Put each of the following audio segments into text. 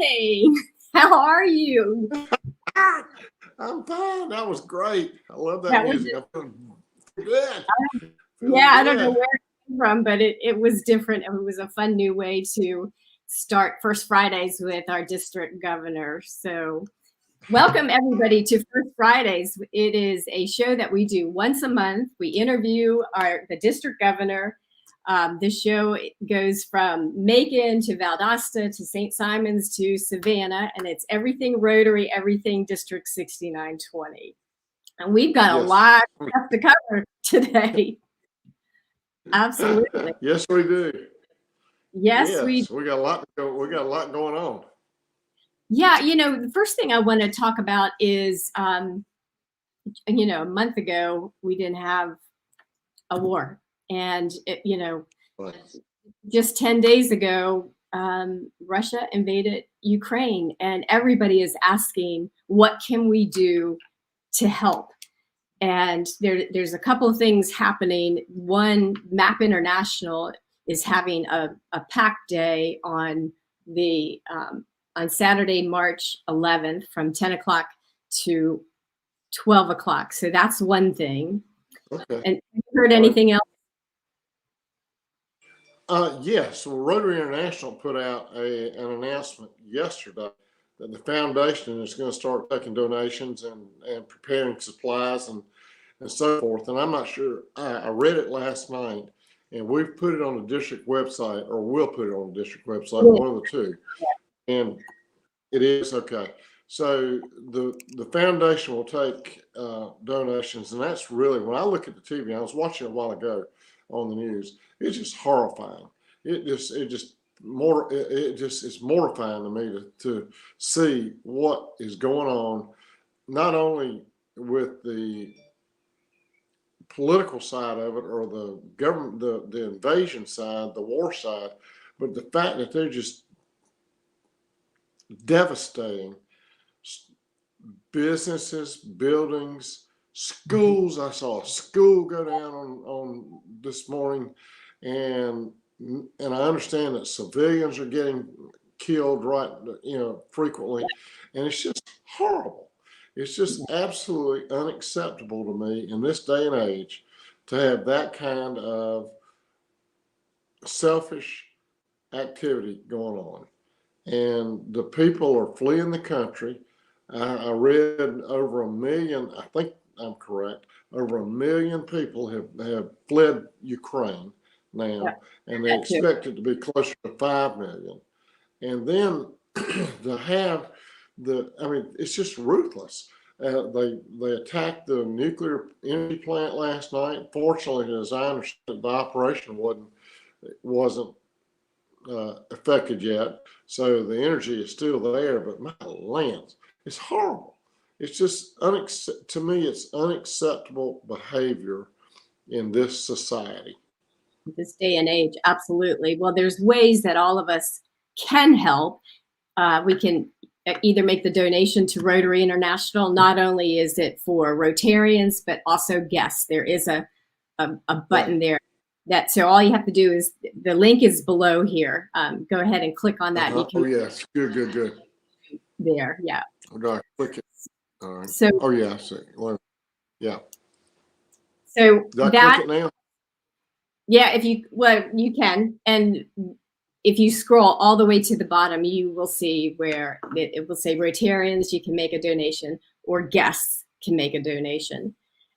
morning. How are you? I'm fine. That was great. I love that music. I'm feeling good. I don't know where it came from, but it was different. It was a fun new way to start First Fridays with our district governor. So welcome everybody to First Fridays. It is a show that we do once a month. We interview the district governor. This show goes from Macon to Valdosta to St. Simons to Savannah, and it's everything Rotary, everything District 6920. And we've got a lot of stuff to cover today. Absolutely. Yes, we do. Yes, we got a lot. We got a lot going on. Yeah, the first thing I want to talk about is, a month ago we didn't have a war, and just 10 days ago, Russia invaded Ukraine, and everybody is asking, what can we do to help? And there's a couple of things happening. One, MAP International is having a PAC day on Saturday, March 11th from 10 o'clock to 12 o'clock. So that's one thing. Okay. And have you heard anything else? Yes. Well, Rotary International put out an announcement yesterday that the foundation is going to start taking donations and preparing supplies and so forth. And I'm not sure. I read it last night, and we've put it on the district website, or we'll put it on the district website, one of the two. And it is okay. So the foundation will take donations, and that's really, when I look at the TV, I was watching it a while ago on the news. It's just horrifying. It's mortifying to me to see what is going on, not only with the political side of it, or the government, the invasion side, the war side, but the fact that they're just devastating businesses, buildings, schools. I saw a school go down on this morning, and I understand that civilians are getting killed frequently, and it's just horrible. It's just absolutely unacceptable to me in this day and age to have that kind of selfish activity going on. And the people are fleeing the country. I read over 1 million, I think I'm correct, over 1 million people have fled Ukraine now, and they expect it to be closer to 5 million. And then to have it's just ruthless. They attacked the nuclear energy plant last night. Fortunately, as I understand it, the operation wasn't affected yet, so the energy is still there. But my lands, it's horrible. It's just to me, it's unacceptable behavior in this society. This day and age, absolutely. Well, there's ways that all of us can help. We can either make the donation to Rotary International. Not only is it for Rotarians, but also guests. There is a button there. So all you have to do is, the link is below here. Go ahead and click on that. You can, oh yes, good. There, yeah. Okay, click it. All right. So, oh yeah, I see. Well, yeah. So do I click it now? Yeah, you can, and if you scroll all the way to the bottom, you will see where it will say Rotarians. You can make a donation, or guests can make a donation.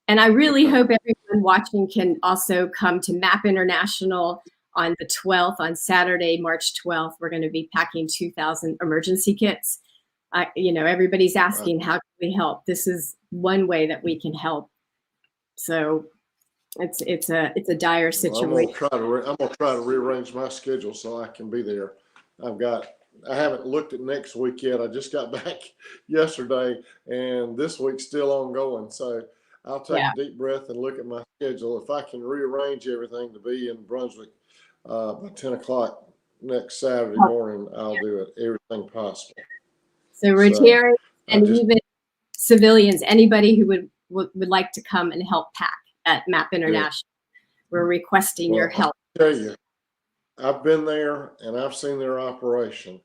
And I really hope everyone watching can also come to MAP International on the 12th, on Saturday, March 12th. We're going to be packing 2,000 emergency kits. Everybody's asking, how can we help? This is one way that we can help. So it's a dire situation. Well, I'm gonna try to rearrange my schedule so I can be there. I haven't looked at next week yet. I just got back yesterday, and this week's still ongoing. So I'll take a deep breath and look at my schedule. If I can rearrange everything to be in Brunswick by 10 o'clock next Saturday morning, I'll do it. Everything possible. So Rotary and even civilians, anybody who would like to come and help pack at MAP International, we're requesting your help. I'll tell you, I've been there and I've seen their operation,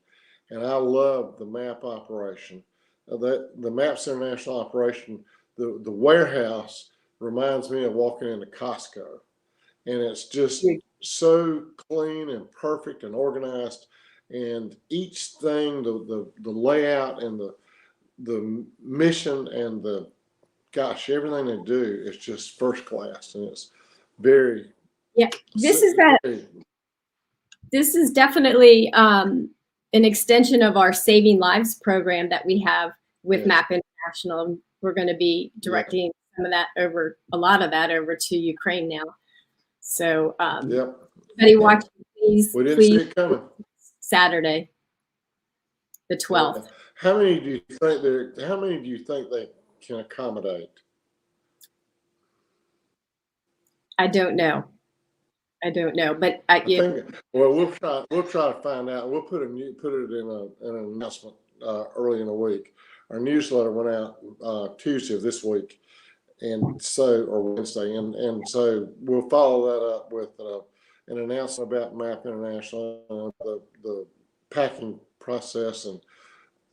and I love the MAP operation. The MAPS International operation, the warehouse reminds me of walking into Costco, and it's just so clean and perfect and organized, and each thing, the layout and the mission and the gosh, everything they do is just first class, and it's very this is definitely an extension of our Saving Lives program that we have with MAP International. We're going to be directing some of that over, a lot of that over to Ukraine now. So, everybody watching, please, we didn't see it coming. Saturday, the 12th. How many do you think How many do you think they can accommodate? I don't know. But I think, well, we'll try to find out. We'll put it in an announcement early in the week. Our newsletter went out Tuesday of this week, and so, or Wednesday, and so we'll follow that up with an announcement about MAP International, the packing process, and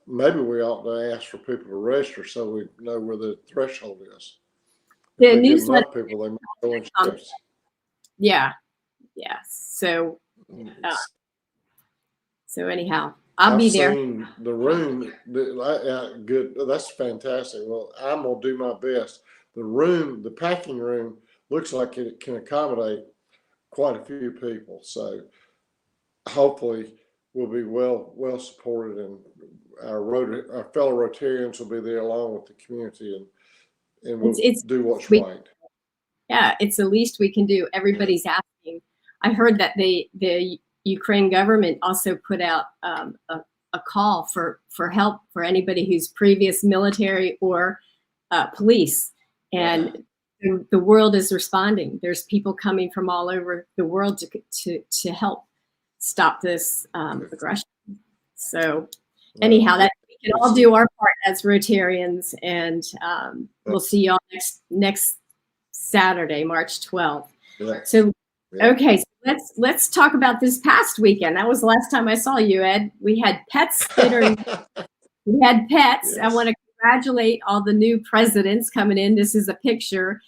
maybe we ought to ask for people to register so we know where the threshold is. The newsletter, people, they might go in shifts. Yeah. So anyhow, I'll be there. I've seen the room. Good. That's fantastic. Well, I'm gonna do my best. The packing room looks like it can accommodate quite a few people. So hopefully we'll be well supported, and our fellow Rotarians will be there along with the community, and we'll do what's right. Yeah, it's the least we can do. Everybody's asking. I heard that the Ukraine government also put out a call for help for anybody who's previous military or police, and the world is responding. There's people coming from all over the world to help stop this aggression. So anyhow, that we can all do our part as Rotarians, and we'll see y'all next Saturday, March 12th. So, okay, so let's talk about this past weekend. That was the last time I saw you, Ed. We had pets. We had pets. I want to congratulate all the new presidents coming in. This is a picture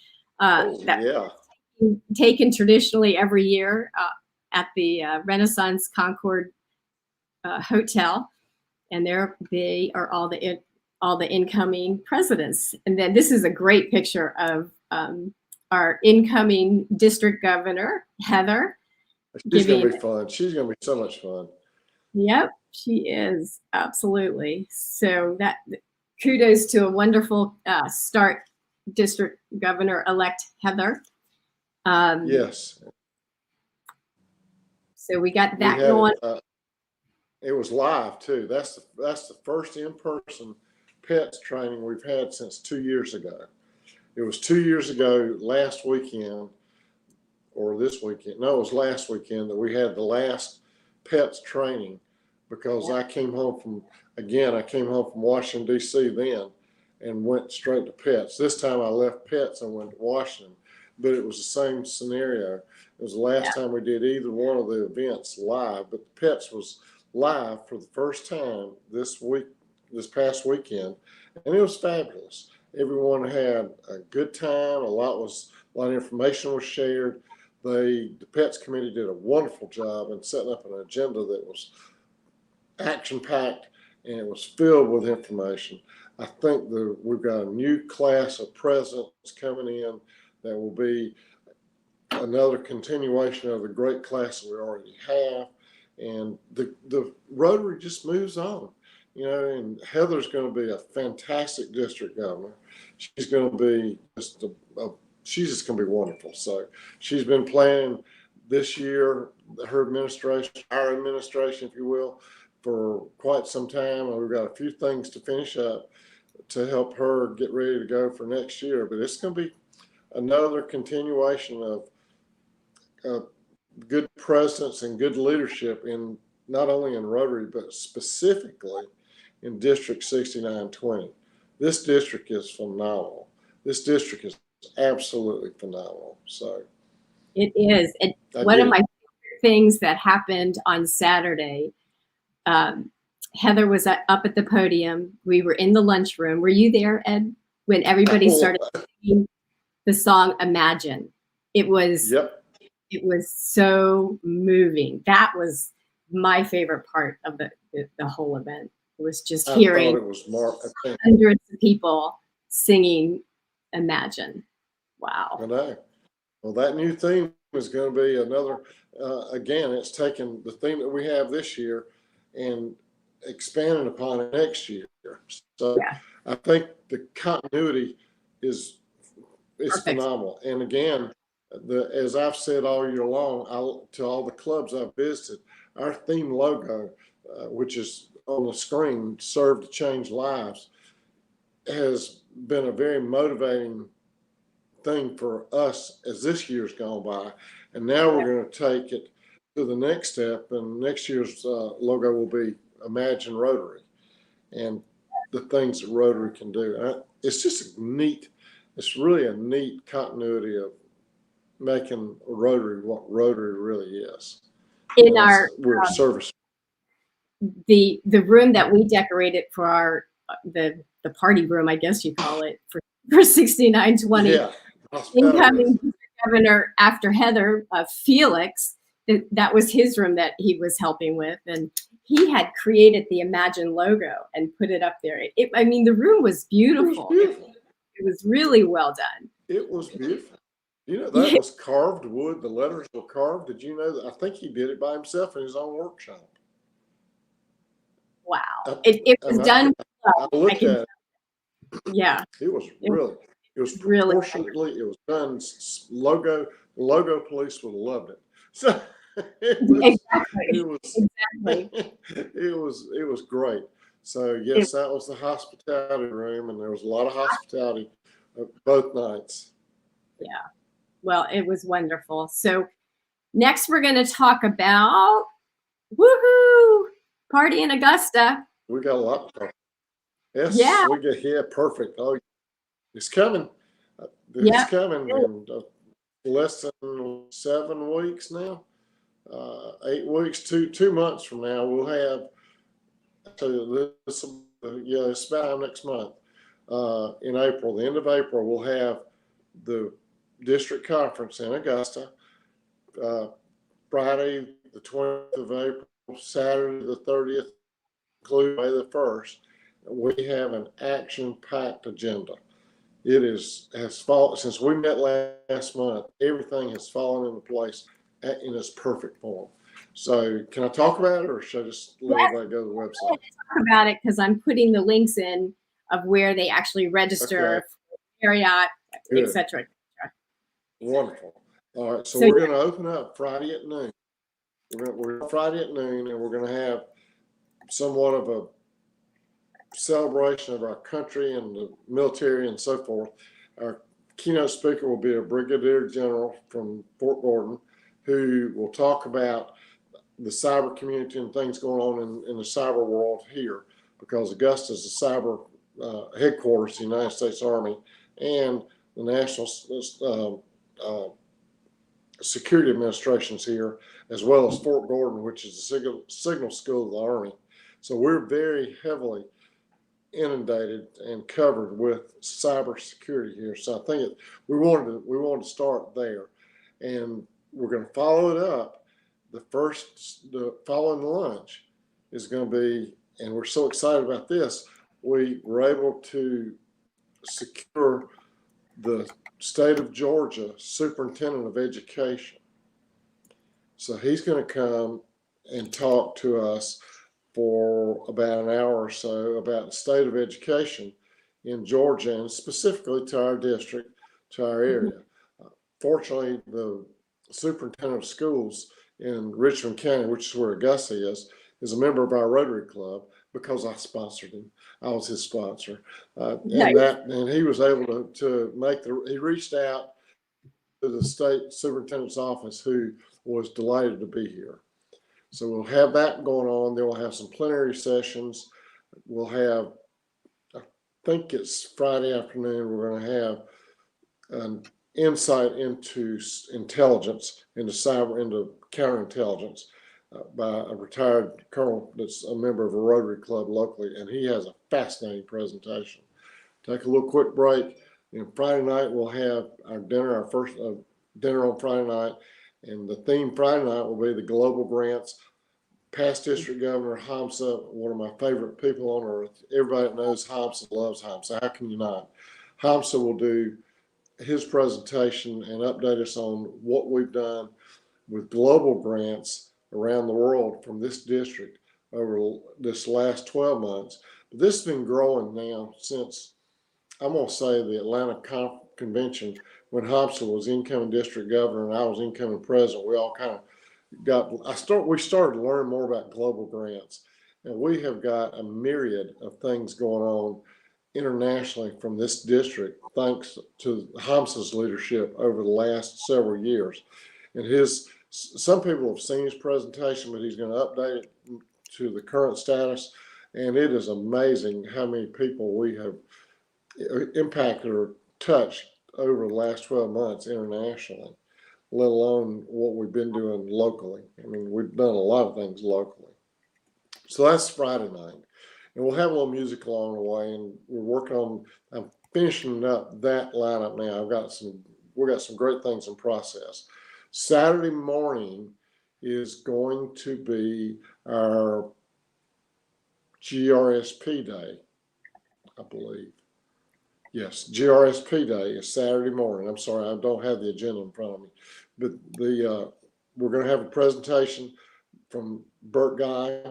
taken traditionally every year at the Renaissance Concord Hotel, and they are all the incoming presidents. And then this is a great picture of our incoming district governor, Heather. She's going to be fun. She's going to be so much fun. Yep, she is. Absolutely. So that kudos to a wonderful start, district governor-elect Heather. Yes. So we got that going. It was live too. That's the first in-person pets training we've had since 2 years ago. It was 2 years ago last weekend, or this weekend. No, it was last weekend that we had the last pets training, because I came home from Washington, D.C. then, and went straight to pets. This time I left pets and went to Washington, but it was the same scenario. It was the last time we did either one of the events live, but the pets was live for the first time this past weekend, and it was fabulous. Everyone had a good time. A lot of information was shared. The Pets Committee did a wonderful job in setting up an agenda that was action-packed, and it was filled with information. I think we've got a new class of presidents coming in that will be another continuation of the great class we already have, and the Rotary just moves on. And Heather's going to be a fantastic district governor. She's going to be she's just going to be wonderful. So she's been planning this year, our administration, if you will, for quite some time. And we've got a few things to finish up to help her get ready to go for next year. But it's going to be another continuation of good presidents and good leadership in not only in Rotary, but specifically in District 6920. This district is phenomenal. This district is absolutely phenomenal. So it is. And one of my favorite things that happened on Saturday, Heather was up at the podium. We were in the lunchroom. Were you there, Ed, when everybody started singing the song Imagine? It was Yep. it was so moving. That was my favorite part of the whole event. It was just I hearing thought it was hundreds of people singing Imagine. Wow. I know. Well, that new theme is going to be another, again, it's taking the theme that we have this year and expanding upon it next year. So Yeah. I think the continuity is Perfect. phenomenal. And again, as I've said all year long, to all the clubs I've visited, our theme logo, which is on the screen, Serve to Change Lives, has been a very motivating thing for us as this year's gone by. And now we're going to take it to the next step, and next year's logo will be Imagine Rotary and the things that Rotary can do. It's just neat. It's really a neat continuity of making Rotary what Rotary really is. In our we're service. The room that we decorated for our the party room, I guess you call it, for 6920. Yeah. Incoming governor after Heather, Felix, that was his room that he was helping with, and he had created the Imagine logo and put it up there. I mean, the room was beautiful. It was really well done. It was beautiful. You know, that was carved wood. The letters were carved. Did you know that? I think he did it by himself in his own workshop. Wow. It was done. I looked at it. Yeah. It was proportionately, it was done. The logo police would have loved it. So it was great. So yes, that was the hospitality room, and there was a lot of hospitality both nights. Yeah. Well, it was wonderful. So next we're going to talk about woohoo party in Augusta. We got a lot to talk. Yes, we get perfect. Oh, it's coming. It's coming in less than 7 weeks now. 8 weeks, 2 months from now, we'll have. So it's about next month. In April, the end of April, we'll have the district conference in Augusta. Friday, the 20th of April, Saturday, the 30th, including May the 1st. We have an action-packed agenda. It has fallen since we met last month. Everything has fallen into place in its perfect form. So, can I talk about it, or should I just let everybody go to the website? Talk about it, because I'm putting the links in of where they actually register for Marriott, etc. Wonderful. All right, so we're going to open up Friday at noon. We're Friday at noon, and we're going to have somewhat of a celebration of our country and the military and so forth. Our keynote speaker will be a brigadier general from Fort Gordon, who will talk about the cyber community and things going on in the cyber world here, because Augusta is the cyber headquarters of the United States Army and the National Security Administration's here, as well as Fort Gordon, which is the signal school of the Army. So we're very heavily inundated and covered with cybersecurity here. So I think we wanted to start there, and we're going to follow it up. The following lunch is going to be, and we're so excited about this. We were able to secure the state of Georgia superintendent of education. So he's going to come and talk to us for about an hour or so about the state of education in Georgia, and specifically to our district, to our area. Fortunately, the superintendent of schools in Richmond County, which is where Augusta is a member of our Rotary Club, because I sponsored him. I was his sponsor. And he was able to he reached out to the state superintendent's office, who was delighted to be here. So we'll have that going on. Then we'll have some plenary sessions. We'll have, I think it's Friday afternoon, we're going to have an insight into intelligence, into counterintelligence. by a retired colonel that's a member of a Rotary Club locally, and he has a fascinating presentation. Take a little quick break. And Friday night we'll have our dinner, our first dinner on Friday night, and the theme Friday night will be the global grants. Past District Governor Hamsa, one of my favorite people on earth. Everybody that knows Hamsa loves Hamsa. How can you not? Hamsa will do his presentation and update us on what we've done with global grants around the world from this district over this last 12 months. But this has been growing now since, I'm going to say, the Atlanta Convention, when Hamsa was incoming district governor and I was incoming president. We all kind of we started to learn more about global grants, and we have got a myriad of things going on internationally from this district, thanks to Hamsa's leadership over the last several years. And some people have seen his presentation, but he's going to update it to the current status. And it is amazing how many people we have impacted or touched over the last 12 months internationally, let alone what we've been doing locally. I mean, we've done a lot of things locally. So that's Friday night. And we'll have a little music along the way, and we're working on, I'm finishing up that lineup now. We've got some great things in process. Saturday morning is going to be our GRSP day, I believe. Yes, GRSP day is Saturday morning. I'm sorry, I don't have the agenda in front of me. But we're going to have a presentation from Bert Guy,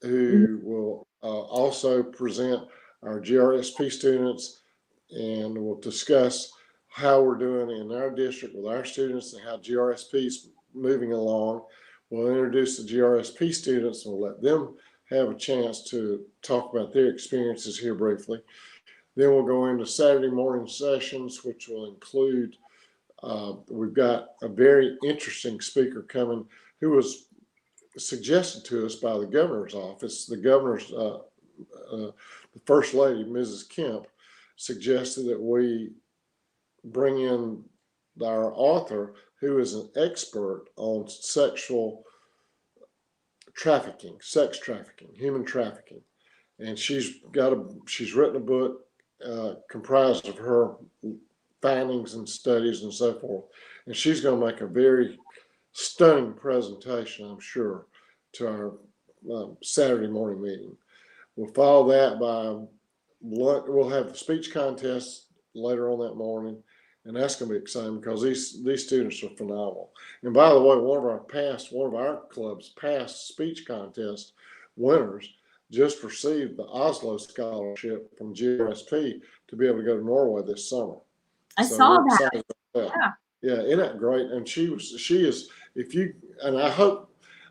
who will also present our GRSP students, and we'll discuss how we're doing in our district with our students and how GRSP is moving along. We'll introduce the GRSP students and we'll let them have a chance to talk about their experiences here briefly. Then we'll go into Saturday morning sessions, which will include, we've got a very interesting speaker coming who was suggested to us by the governor's office. The governor's, the first lady, Mrs. Kemp, suggested that we bring in our author, who is an expert on sexual trafficking, sex trafficking, human trafficking. And she's written a book comprised of her findings and studies and so forth. And she's going to make a very stunning presentation, I'm sure, to our Saturday morning meeting. We'll follow that by we'll have the speech contest later on that morning, and that's going to be exciting because these students are phenomenal. And by the way, one of our club's past speech contest winners just received the Oslo scholarship from GRSP to be able to go to Norway this summer. I saw that. Yeah, isn't that great? And she is, and I don't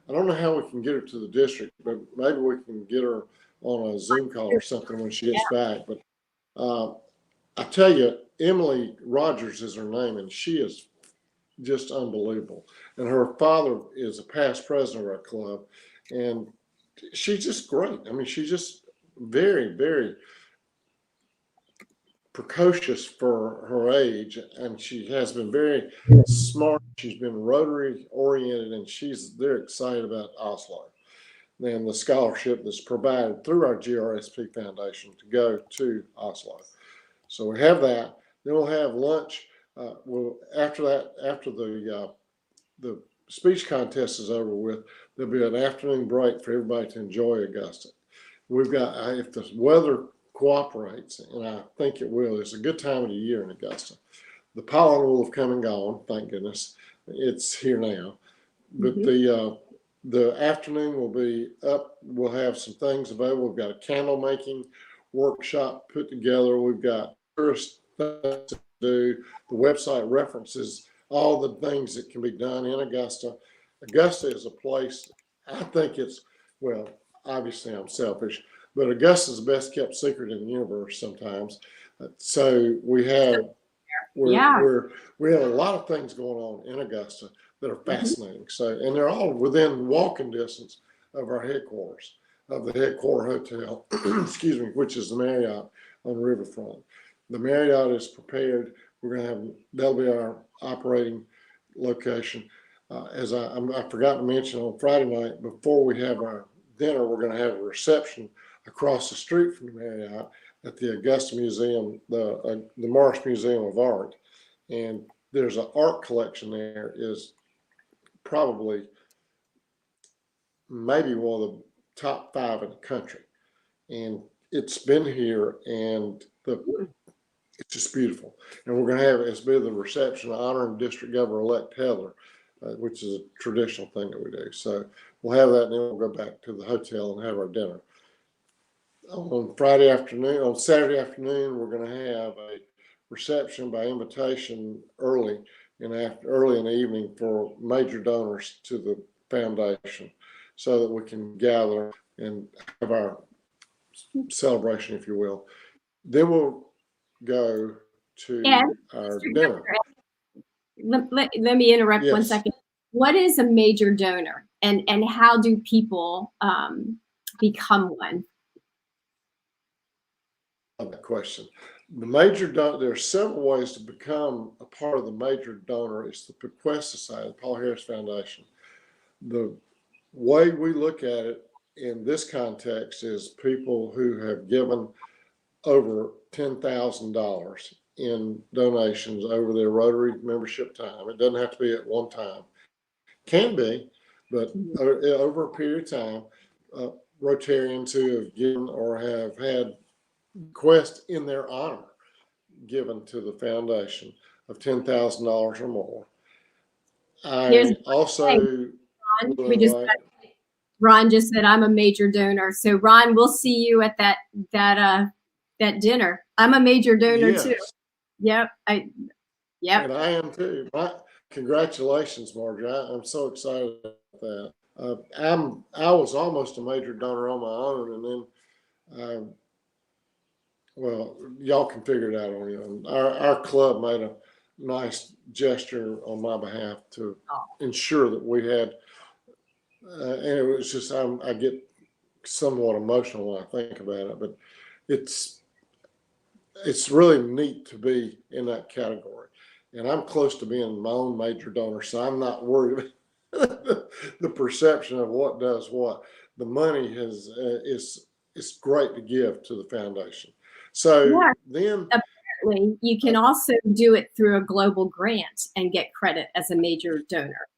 know how we can get her to the district, but maybe we can get her on a Zoom call or something when she gets back. But I tell you, Emily Rogers is her name, and she is just unbelievable. And her father is a past president of our club, and she's just great. I mean, she's just very, very precocious for her age, and she has been very smart. She's been Rotary oriented, and they're excited about Oslo and the scholarship that's provided through our GRSP Foundation to go to Oslo. So we have that. Then we'll have lunch. After the speech contest is over with, there'll be an afternoon break for everybody to enjoy Augusta. We've got, if the weather cooperates, and I think it will, it's a good time of the year in Augusta. The pollen will have come and gone, thank goodness. It's here now. But the afternoon will be up. We'll have some things available. We've got a candle making workshop put together. We've got tourist things to do. The website references all the things that can be done in Augusta. Augusta is a place, I think well, obviously I'm selfish, but Augusta is the best kept secret in the universe sometimes. So we have we have a lot of things going on in Augusta that are fascinating. So, and they're all within walking distance of our headquarters, of the headquarters hotel, excuse me, which is the Marriott on the riverfront. The Marriott is prepared. That'll be our operating location. As I forgot to mention, on Friday night, before we have our dinner, we're going to have a reception across the street from the Marriott at the Augusta Museum, the Morris Museum of Art. And there's an art collection there is probably maybe one of the top 5 in the country. And it's been here, and it's just beautiful. And we're going to have it's be the reception honoring District Governor-elect Heather, which is a traditional thing that we do. So we'll have that, and then we'll go back to the hotel and have our dinner. On Saturday afternoon, we're going to have a reception by invitation early in the evening for major donors to the foundation, so that we can gather and have our celebration, if you will. Then we'll go to our dinner. Let me interrupt Yes. 1 second. What is a major donor, and how do people become one? That question. The major donor, there are several ways to become a part of the major donor. It's the Bequest Society, the Paul Harris Foundation. The way we look at it in this context is people who have given over $10,000 in donations over their Rotary membership time. It doesn't have to be at one time. Can be, but over a period of time, Rotarians who have given or have had bequests in their honor given to the foundation of $10,000 or more. Ron just said I'm a major donor. So Ron, we'll see you at that dinner. I'm a major donor too. Yep. Yep. And I am too. Congratulations, Marjorie. I'm so excited about that. I was almost a major donor on my own, and then well, y'all can figure it out on your own. Our club made a nice gesture on my behalf to ensure that we had, and it was just, I get somewhat emotional when I think about it, but it's really neat to be in that category. And I'm close to being my own major donor, so I'm not worried about the perception of what does what. The money is great to give to the foundation. So then apparently you can also do it through a global grant and get credit as a major donor.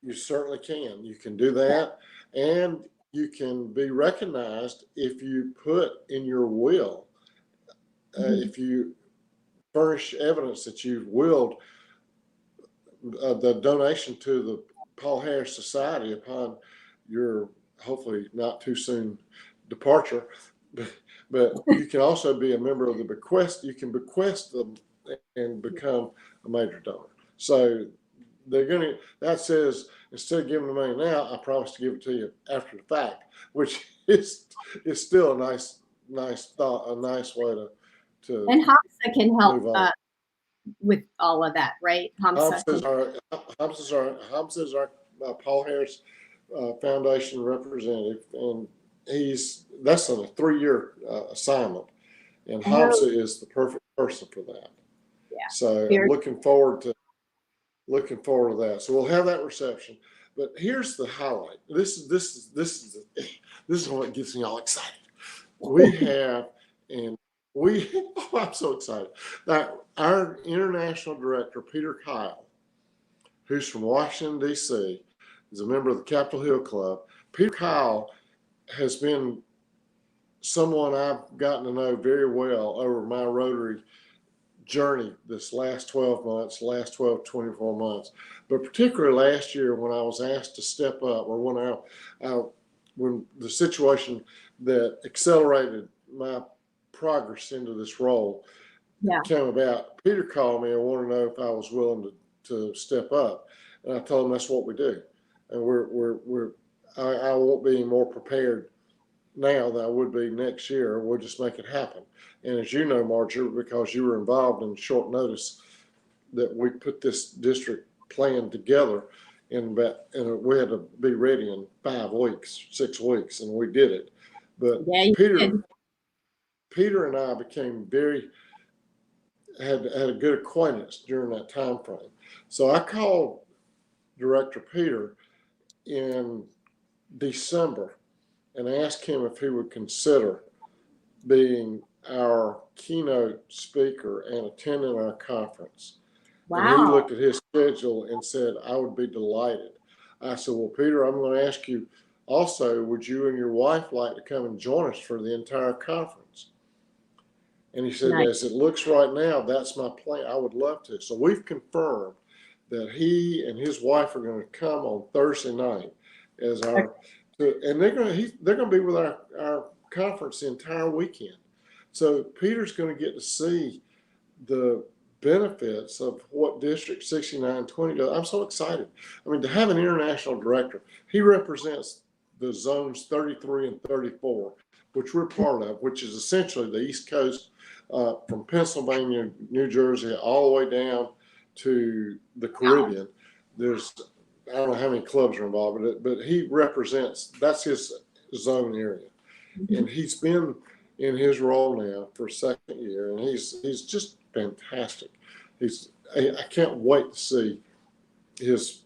You certainly can. You can do that, and you can be recognized if you put in your will, if you furnish evidence that you've willed the donation to the Paul Harris Society upon your hopefully not too soon departure. But you can also be a member of the bequest. You can bequest them and become a major donor. So that says, instead of giving the money now, I promise to give it to you after the fact, which is still a nice thought, a nice way to. And HAMSA can help with all of that, right? HAMSA is our Paul Harris Foundation representative, and that's a 3-year assignment, and HAMSA is the perfect person for that. Yeah. So I'm looking forward to that. So we'll have that reception. But here's the highlight. This is what gets me all excited. I'm so excited. Now, our international director, Peter Kyle, who's from Washington, D.C., is a member of the Capitol Hill Club. Peter Kyle has been someone I've gotten to know very well over my Rotary journey this last 12 months, last 12, 24 months. But particularly last year when I was asked to step up, or when the situation that accelerated my progress into this role came about, Peter called me and wanted to know if I was willing to step up, and I told him that's what we do, and I won't be any more prepared now than I would be next year. We'll just make it happen. And as you know, Marjorie, because you were involved in short notice, that we put this district plan together and we had to be ready in 5 weeks, 6 weeks, and we did it. But Peter and I became had a good acquaintance during that time frame. So I called Director Peter in December and asked him if he would consider being our keynote speaker and attending our conference. And he Wow. looked at his schedule and said, I would be delighted. I said, well, Peter, I'm going to ask you also, would you and your wife like to come and join us for the entire conference? And he said, Nice. as it looks right now, that's my plan. I would love to. So we've confirmed that he and his wife are going to come on Thursday night as our, and they're going to be with our conference the entire weekend. So Peter's going to get to see the benefits of what District 6920 does. I'm so excited. I mean, to have an international director, he represents the zones 33 and 34, which we're part of, which is essentially the East Coast, from Pennsylvania, New Jersey, all the way down to the Caribbean. There's, I don't know how many clubs are involved in it, but he represents, that's his zone area. And he's been in his role now for a second year, and he's just fantastic. I can't wait to see his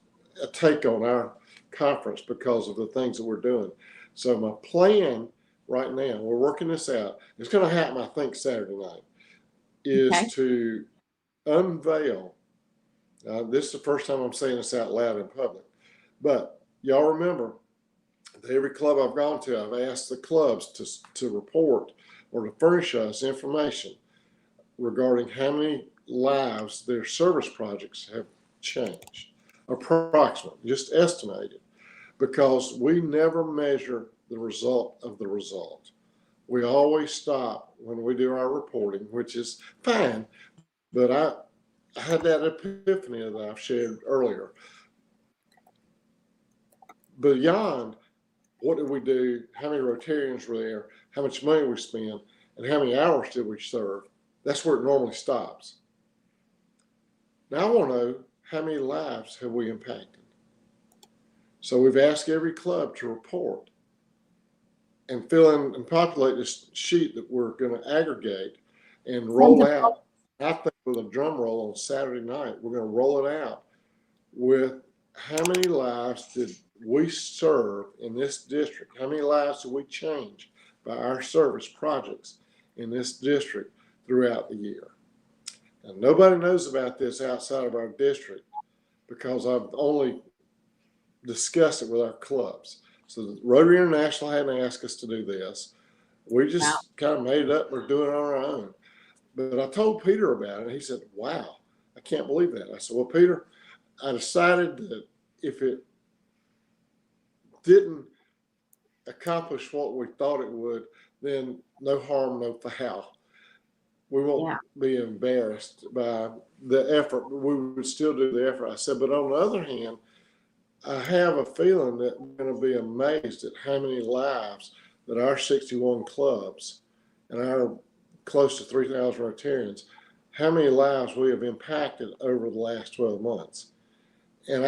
take on our conference because of the things that we're doing. So my plan right now, we're working this out. It's going to happen, I think, Saturday night, is to unveil. This is the first time I'm saying this out loud in public, but y'all remember that every club I've gone to, I've asked the clubs to report or to furnish us information regarding how many lives their service projects have changed, approximately, just estimated, because we never measure the result of the result. We always stop when we do our reporting, which is fine, but I had that epiphany that I've shared earlier. Beyond what did we do, how many Rotarians were there, how much money we spent, and how many hours did we serve, that's where it normally stops. Now I want to know, how many lives have we impacted? So we've asked every club to report and fill in and populate this sheet that we're going to aggregate and roll out. I think with a drum roll on Saturday night, we're going to roll it out with how many lives did we serve in this district? How many lives did we change by our service projects in this district throughout the year? And nobody knows about this outside of our district because I've only discussed it with our clubs. So Rotary International hadn't asked us to do this. We just kind of made it up. We're doing it on our own. But I told Peter about it. He said, wow, I can't believe that. I said, well, Peter, I decided that if it didn't accomplish what we thought it would, then no harm, no foul. We won't be embarrassed by the effort. We would still do the effort. I said, but on the other hand, I have a feeling that we're going to be amazed at how many lives that our 61 clubs and our close to 3,000 Rotarians, how many lives we have impacted over the last 12 months. And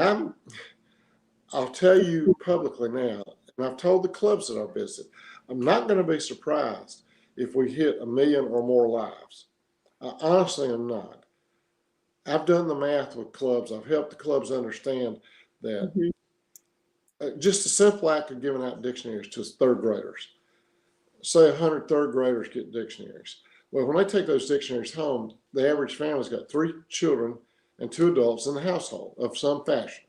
I'll tell you publicly now, and I've told the clubs that I visit, I'm not going to be surprised if we hit 1 million or more lives. I honestly am not. I've done the math with clubs. I've helped the clubs understand that just a simple act of giving out dictionaries to third graders. Say 100 third graders get dictionaries. Well, when they take those dictionaries home, the average family's got 3 children and 2 adults in the household of some fashion.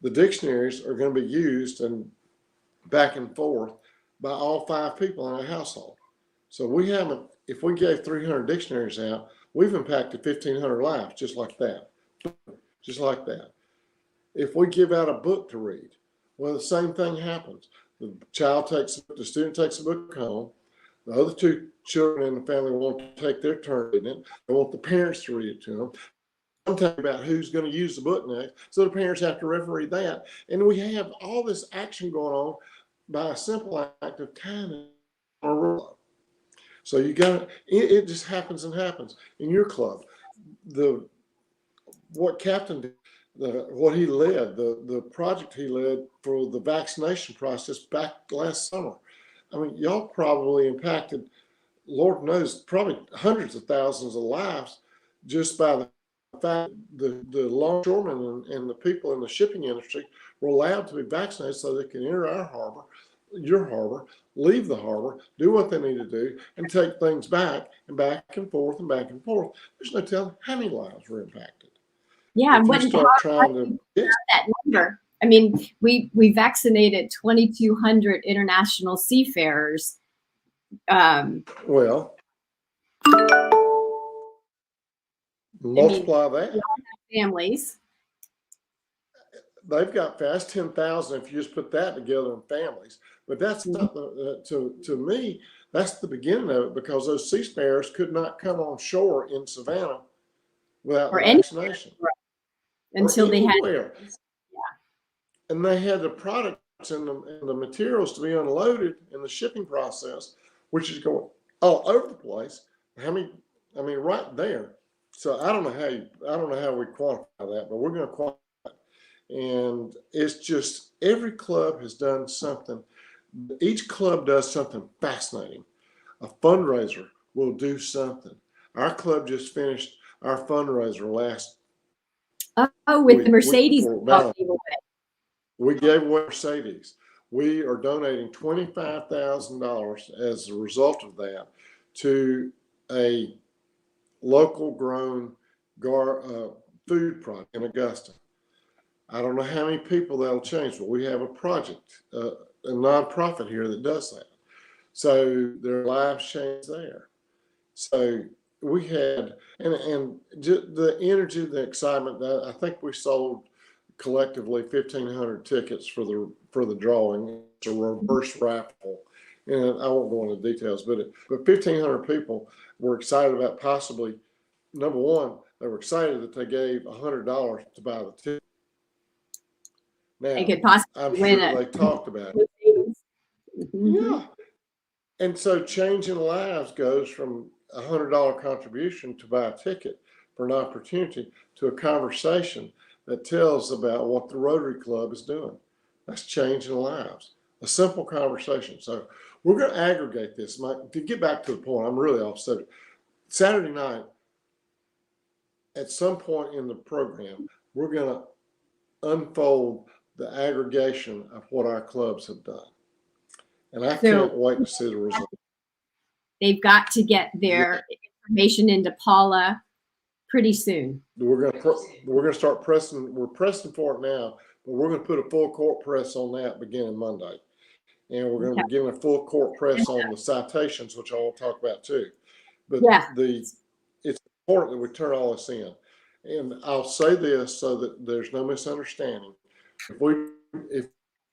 The dictionaries are going to be used and back and forth by all 5 people in our household. So we haven't, if we gave 300 dictionaries out, we've impacted 1,500 lives just like that. Just like that. If we give out a book to read, well, the same thing happens. The student takes a book home. The other 2 children in the family want to take their turn reading it. They want the parents to read it to them. Sometimes about who's going to use the book next. So the parents have to referee that. And we have all this action going on by a simple act of time on a roll. So you got it just happens and happens in your club. What Captain did, what he led, the project he led for the vaccination process back last summer. I mean, y'all probably impacted, Lord knows, probably hundreds of thousands of lives just by the fact, the longshoremen and the people in the shipping industry were allowed to be vaccinated so they can enter our harbor, your harbor, leave the harbor, do what they need to do, and take things back and back and forth and back and forth. There's no telling how many lives were impacted. Yeah, If what, you start trying to guess that number? I mean, we vaccinated 2,200 international seafarers. well, multiply that. Families. They've got fast 10,000 if you just put that together in families. But that's not to me, that's the beginning of it, because those seafarers could not come on shore in Savannah without the vaccination. Until they had. Yeah. And they had the products and the materials to be unloaded in the shipping process, which is going all over the place. I mean, right there. So I don't know how we quantify that, but we're going to quantify it. And it's just every club has done something. Each club does something fascinating. A fundraiser will do something. Our club just finished our fundraiser last with the Mercedes. We gave away Mercedes. We are donating $25,000 as a result of that to a local grown food product in Augusta. I don't know how many people that'll change, but we have a project, a nonprofit here that does that. So there are lives changed there. So we had, and just the energy, the excitement. I think we sold collectively 1,500 tickets for the drawing. It's a reverse raffle, and I won't go into details, but 1,500 people were excited about possibly. Number one, they were excited that they gave $100 to buy the ticket. Now, they could possibly I'm win sure it. they talked about it. Yeah. And so changing lives goes from a $100 contribution to buy a ticket for an opportunity to a conversation that tells about what the Rotary Club is doing. That's changing lives. A simple conversation. So we're going to aggregate this. To get back to the point, I'm really off subject. Saturday night, at some point in the program, we're going to unfold the aggregation of what our clubs have done. And I can't wait to see the result. They've got to get their information into Paula pretty soon. We're going to start pressing. We're pressing for it now, but we're going to put a full court press on that beginning Monday, and we're going to be giving a full court press on the citations, which I will talk about too. But it's important that we turn all this in. And I'll say this so that there's no misunderstanding. If we're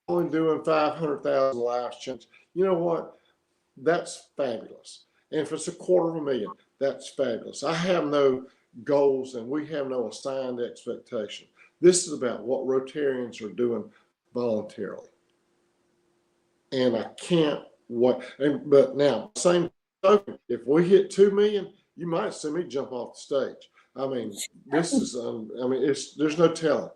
only doing 500,000 lives change, you know what? That's fabulous. And if it's $250,000, that's fabulous. I have no goals and we have no assigned expectation. This is about what Rotarians are doing voluntarily. And I can't wait. But now, same token, if we hit 2 million, you might see me jump off the stage. I mean, this is, there's no telling.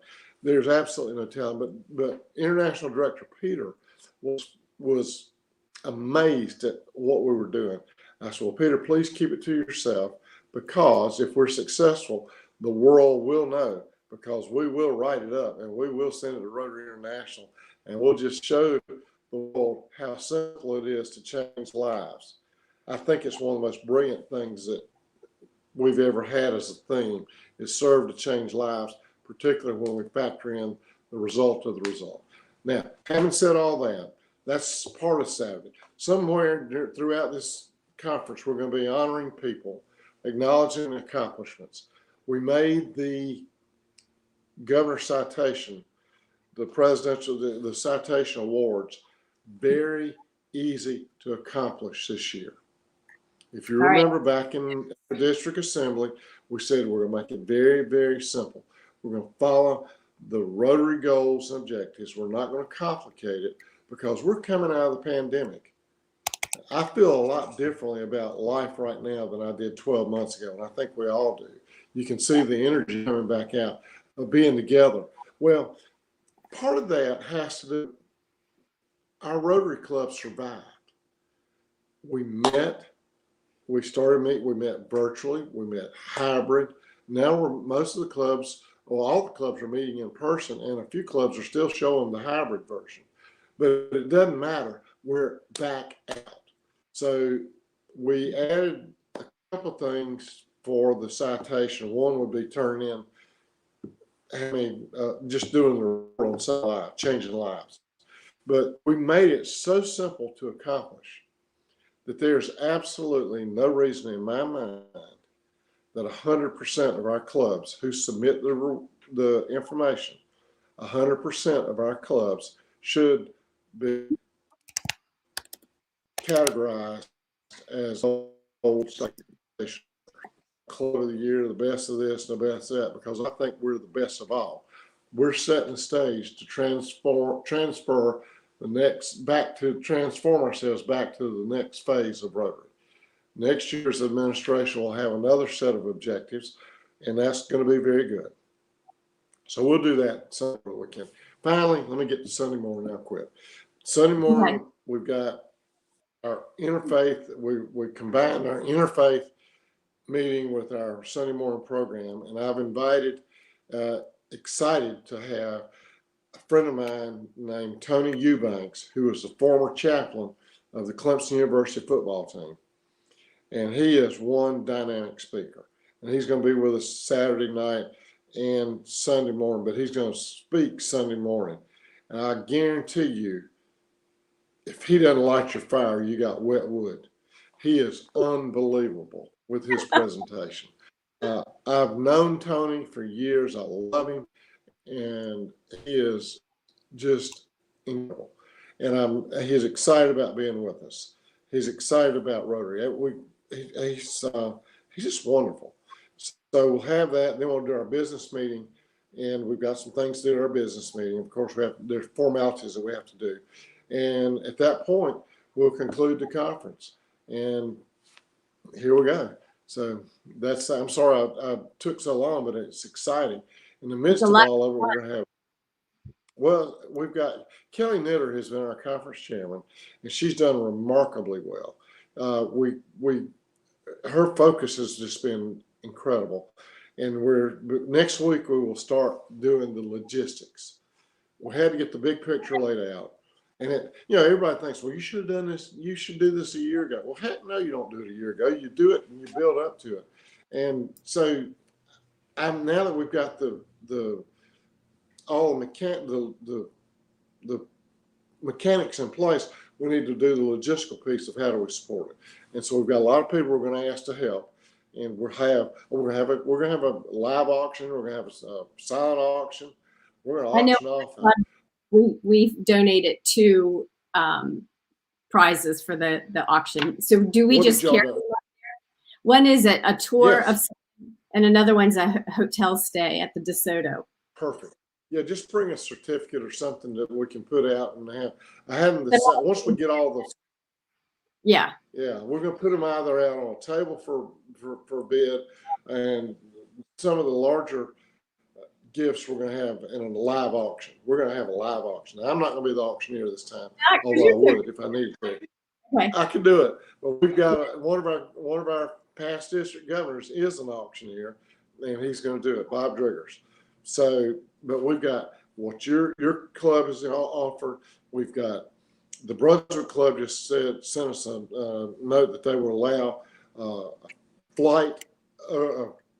There's absolutely no telling. But International Director Peter was amazed at what we were doing. I said, well, Peter, please keep it to yourself, because if we're successful, the world will know, because we will write it up and we will send it to Rotary International, and we'll just show the world how simple it is to change lives. I think it's one of the most brilliant things that we've ever had as a theme, is serve to change lives, particularly when we factor in the result of the result. Now, having said all that, that's part of Saturday. Somewhere throughout this conference, we're going to be honoring people, acknowledging accomplishments. We made the Governor's Citation, the presidential, the citation awards, very easy to accomplish this year. If you remember back in the district assembly, we said we're going to make it very, very simple. We're going to follow the Rotary goals and objectives. We're not going to complicate it, because we're coming out of the pandemic. I feel a lot differently about life right now than I did 12 months ago, and I think we all do. You can see the energy coming back out of being together. Well, part of that has to do, our Rotary Club survived. We started meeting, we met virtually, we met hybrid, Now most of the clubs, well, all the clubs are meeting in person, and a few clubs are still showing the hybrid version. But it doesn't matter. We're back out. So we added a couple of things for the citation. One would be turning in, just doing the on live, changing lives. But we made it so simple to accomplish that there's absolutely no reason in my mind that 100% of our clubs who submit the information, 100% of our clubs should be categorized as old station club of the year, the best of this, the best of that, because I think we're the best of all. We're setting the stage to transform ourselves back to the next phase of Rotary. Next year's administration will have another set of objectives, and that's going to be very good. So we'll do that Sunday weekend. Finally, let me get to Sunday morning now quick. Sunday morning, okay. We've got our interfaith. We combined our interfaith meeting with our Sunday morning program, and I've invited, excited to have a friend of mine named Tony Eubanks, who is the former chaplain of the Clemson University football team. And he is one dynamic speaker. And he's going to be with us Saturday night and Sunday morning, but he's going to speak Sunday morning. And I guarantee you, if he doesn't light your fire, you got wet wood. He is unbelievable with his presentation. I've known Tony for years. I love him. And he is just incredible. And he's excited about being with us. He's excited about Rotary. He's just wonderful. So we'll have that. Then we'll do our business meeting, and we've got some things to do at our business meeting. Of course, there's formalities that we have to do, and at that point, we'll conclude the conference. And here we go. So I'm sorry I took so long, but it's exciting. In the midst of all of it, we're going to have. Well, we've got Kelly Knitter, who's been our conference chairman, and she's done remarkably well. Her focus has just been incredible. And next week we will start doing the logistics. We had to get the big picture laid out. And everybody thinks, well, you should have done this. You should do this a year ago. Well, heck no, you don't do it a year ago. You do it and you build up to it. And so now that we've got the mechanics in place, we need to do the logistical piece of how do we support it. And so we've got a lot of people we're going to ask to help, and we're going to have a live auction. We're going to have a silent auction. We're going to auction off. We've donated 2 prizes for the auction. So do we just carry them up there? One is a tour of, and another one's a hotel stay at the DeSoto. Perfect. Yeah, just bring a certificate or something that we can put out and have. I haven't decided. Once we get all those. Yeah. Yeah, we're going to put them either out on a table for bid, and some of the larger gifts we're going to have in a live auction. We're going to have a live auction. Now, I'm not going to be the auctioneer this time, although I would if I needed to. Okay. I can do it. But we've got one of our past district governors is an auctioneer, and he's going to do it, Bob Driggers. So, but we've got what your club has offered. We've got the Brunswick Club just sent us a note that they will allow a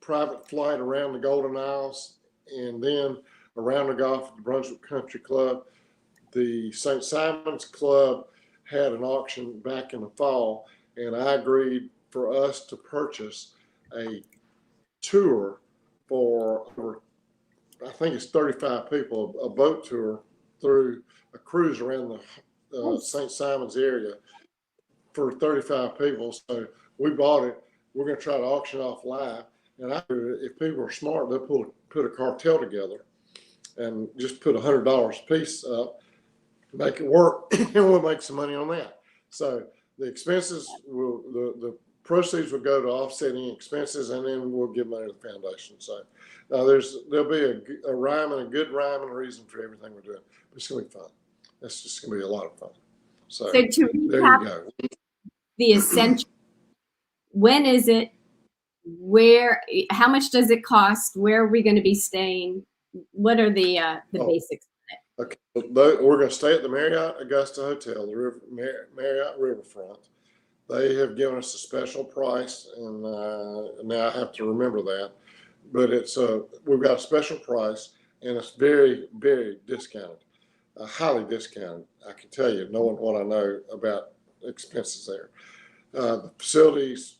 private flight around the Golden Isles and then around the Gulf at the Brunswick Country Club. The St. Simon's Club had an auction back in the fall, and I agreed for us to purchase a tour for over, I think it's 35 people, a boat tour through a cruise around the St. Simon's area for 35 people. So we bought it. We're going to try to auction off live. And if people are smart, they'll put a cartel together and just put $100 a piece up, make it work, and we'll make some money on that. So the expenses the proceeds will go to offsetting expenses, and then we'll give money to the foundation. So there'll be a rhyme and a good rhyme and a reason for everything we're doing. But it's going to be fun. That's just going to be a lot of fun. So to there you go. The essential. When is it? how much does it cost? Where are we going to be staying? What are the Oh, basics? okay. We're going to stay at the Marriott Augusta Hotel, the Marriott Riverfront. They have given us a special price, and now I have to remember that. But we've got a special price, and it's very, very discounted, highly discounted. I can tell you, knowing what I know about expenses there. The facilities,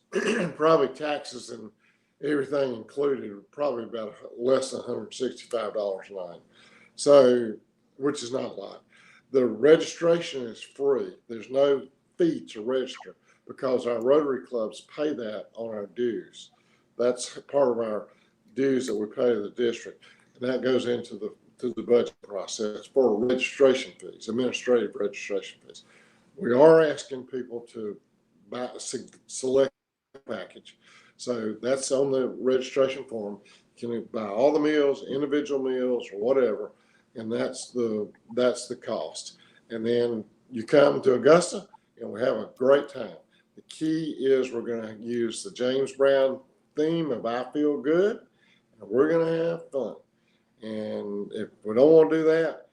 probably taxes and everything included, probably about less than $165 a night. So, which is not a lot. The registration is free. There's no fee to register because our Rotary clubs pay that on our dues. That's part of our dues that we pay to the district, and that goes into the budget process for registration fees, administrative registration fees. We are asking people to buy select package. So that's on the registration form. You can buy all the meals, individual meals, or whatever, and that's the cost. And then you come to Augusta, and we have a great time. The key is we're going to use the James Brown theme of "I Feel Good," and we're going to have fun. And if we don't want to do that,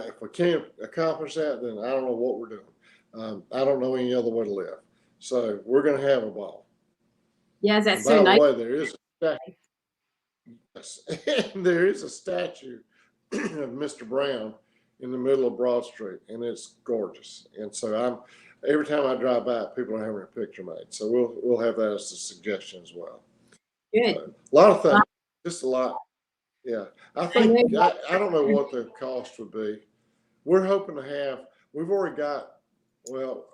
if we can't accomplish that, then I don't know what we're doing. I don't know any other way to live. So we're going to have a ball. Yes, that's And so by nice. the way, there is a statue. There is a statue of Mr. Brown in the middle of Broad Street, and it's gorgeous. And so every time I drive by, people are having a picture made. So we'll have that as a suggestion as well. Good. So, a lot of things, just a lot. Yeah, I think I don't know what the cost would be. We're hoping to have. We've already got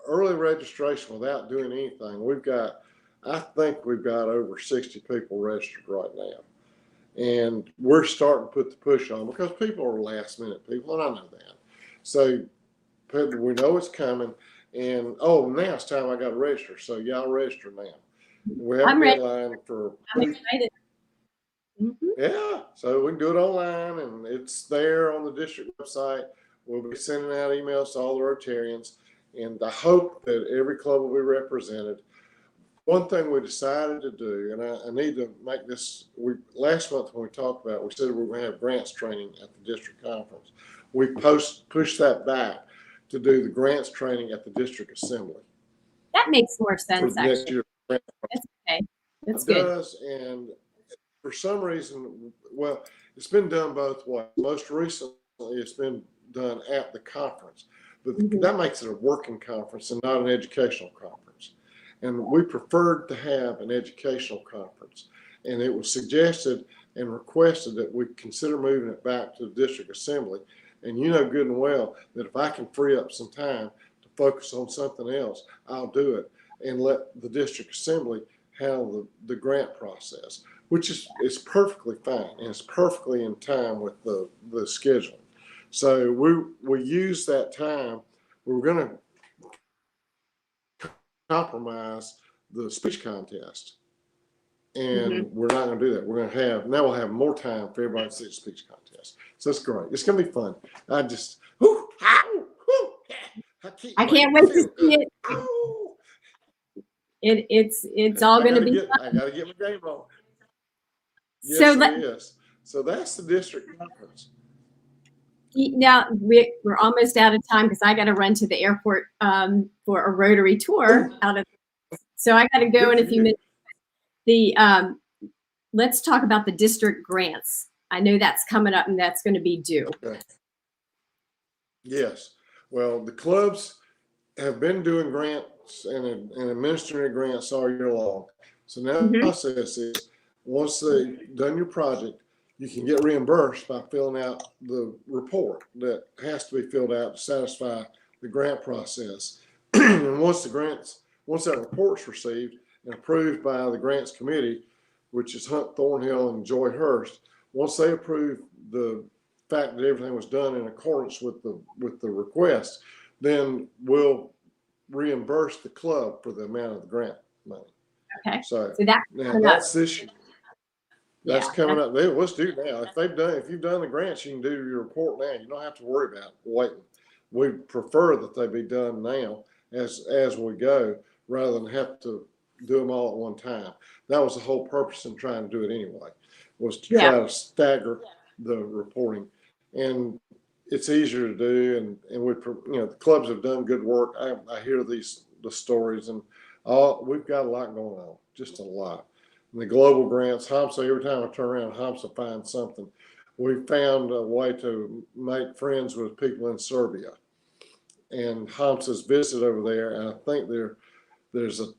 early registration without doing anything. I think we've got over 60 people registered right now. And we're starting to put the push on because people are last minute people, and I know that. So we know it's coming. And now it's time I got to register. So y'all register now. We have a deadline for. I'm excited. Mm-hmm. Yeah, so we can do it online, and it's there on the district website. We'll be sending out emails to all the Rotarians, and I hope that every club will be represented. One thing we decided to do, and I need to make this, last month when we talked about it, we said we were going to have grants training at the district conference. We pushed that back to do the grants training at the district assembly. That makes more sense, for next actually. year. That's okay. That's it good. Does, and for some reason, it's been done both ways. Most recently, it's been done at the conference, but that makes it a working conference and not an educational conference. And we preferred to have an educational conference. And it was suggested and requested that we consider moving it back to the district assembly. And you know good and well that if I can free up some time to focus on something else, I'll do it and let the district assembly handle the grant process, which is perfectly fine and it's perfectly in time with the scheduling. So we use that time. We were going to compromise the speech contest, and we're not going to do that. We'll have more time for everybody to see the speech contest. So it's great. It's going to be fun. I can't wait to see it. It's all going to be fun. I got to get my game on. Yes, it is. So that's the district conference. Now we're almost out of time because I got to run to the airport for a Rotary tour so I got to go in a few minutes. Let's talk about the district grants. I know that's coming up and that's going to be due. Okay. Yes. Well, the clubs have been doing grants and administering grants all year long. So now the process is once they've done your project, you can get reimbursed by filling out the report that has to be filled out to satisfy the grant process. And once that report's received and approved by the grants committee, which is Hunt Thornhill and Joy Hurst, once they approve the fact that everything was done in accordance with the request, then we'll reimburse the club for the amount of the grant money. Okay. So that's this year. That's coming up. Let's do it now. If you've done the grants, you can do your report now. You don't have to worry about waiting. We prefer that they be done now as we go, rather than have to do them all at one time. That was the whole purpose in trying to do it anyway, was to try to stagger the reporting. And it's easier to do, and we, the clubs have done good work. I hear the stories, and we've got a lot going on, just a lot. And the global grants, HOMSA, every time I turn around, HOMSA finds something. We found a way to make friends with people in Serbia, and HOMSA's visit over there, and I think there's a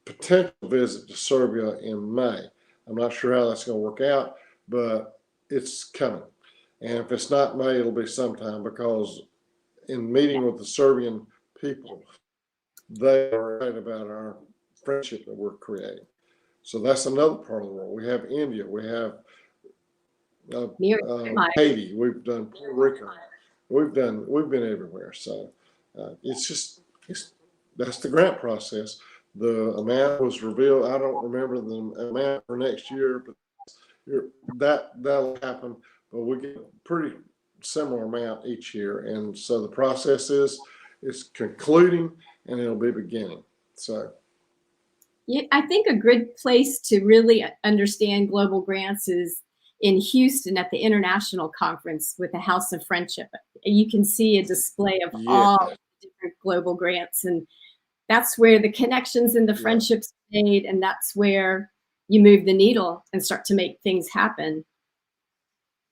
potential visit to Serbia in May. I'm not sure how that's going to work out, but it's coming. And if it's not May, it'll be sometime, because in meeting with the Serbian people, they are right about our friendship that we're creating. So that's another part of the world. We have India, we have Haiti, we've done Puerto Rico, we've been everywhere. So that's the grant process. The amount was revealed. I don't remember the amount for next year, but that'll happen. But we get a pretty similar amount each year, and so the process is concluding, and it'll be beginning. So, yeah, I think a good place to really understand global grants is in Houston at the International Conference with the House of Friendship. You can see a display of all different global grants, and that's where the connections and the friendships are made, and that's where you move the needle and start to make things happen.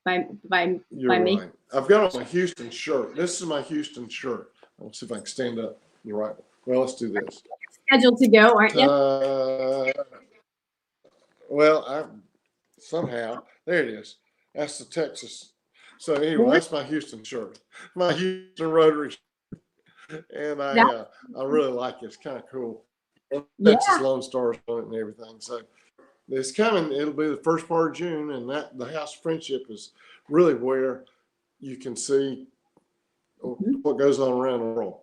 You're right. I've got on my Houston shirt. This is my Houston shirt. Let's see if I can stand up. You're right. Well, let's do this. Scheduled to go, aren't you? Well, somehow there it is. That's the Texas. So anyway, that's my Houston shirt, my Houston Rotary, and I really like it. It's kind of cool. Texas Lone Stars on it and everything. So it's coming. It'll be the first part of June, and that the House of Friendship is really where you can see what goes on around the world.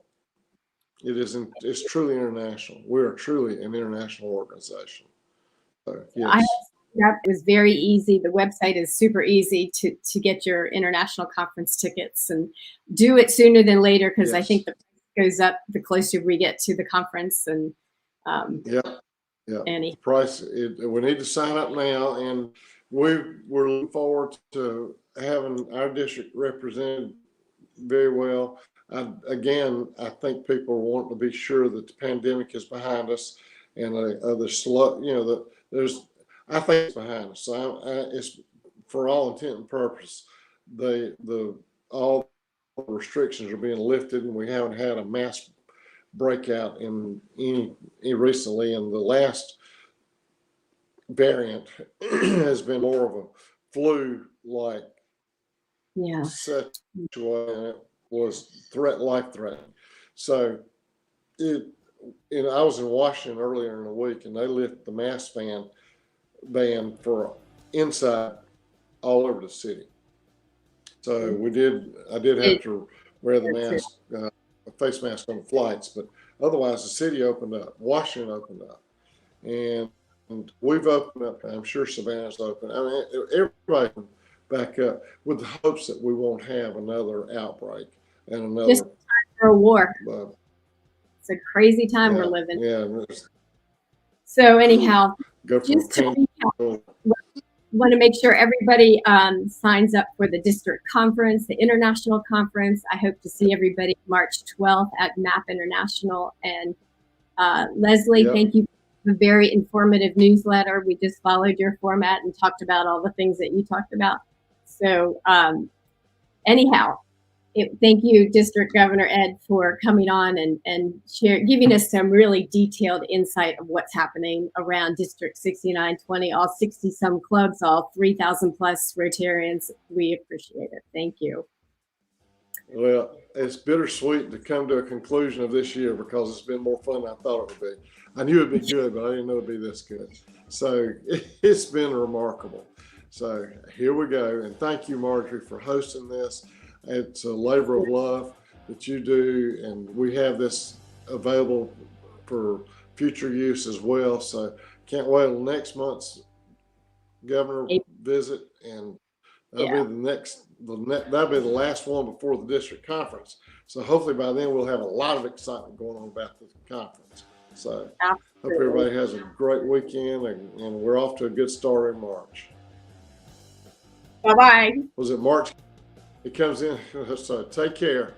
It's truly international. We are truly an international organization. So, yes. It was very easy. The website is super easy to get your international conference tickets, and do it sooner than later, because I think the price goes up the closer we get to the conference. And the price, we need to sign up now, and we're looking forward to having our district represented very well. Again, I think people want to be sure that the pandemic is behind us, and I think it's behind us. So it's, for all intent and purpose, all the restrictions are being lifted, and we haven't had a mass breakout in any recently. And the last variant has been more of a flu-like situation, and it was life-threatening. So I was in Washington earlier in the week, and they lifted the mask ban for inside all over the city. So I did have to wear the mask, a face mask on flights, but otherwise the city opened up. Washington opened up, and we've opened up. I'm sure Savannah's open. I mean, everybody can back up, with the hopes that we won't have another outbreak and another. Just time for a war. It's a crazy time we're living. Yeah. So anyhow, just to recap, want to make sure everybody signs up for the district conference, the international conference. I hope to see everybody March 12th at MAP International. And Leslie, thank you for the very informative newsletter. We just followed your format and talked about all the things that you talked about. So anyhow, thank you, District Governor Ed, for coming on and giving us some really detailed insight of what's happening around District 6920, all 60-some clubs, all 3,000 plus Rotarians. We appreciate it. Thank you. Well, it's bittersweet to come to a conclusion of this year, because it's been more fun than I thought it would be. I knew it'd be good, but I didn't know it'd be this good. So it's been remarkable. So here we go. And thank you, Marjorie, for hosting this. It's a labor of love that you do, and we have this available for future use as well. So can't wait till next month's governor visit, and that'll be that'll be the last one before the district conference. So hopefully by then we'll have a lot of excitement going on about the conference. So hope Absolutely. everybody has a great weekend, and we're off to a good start in March. Bye-bye. Was it March? It comes in. So take care.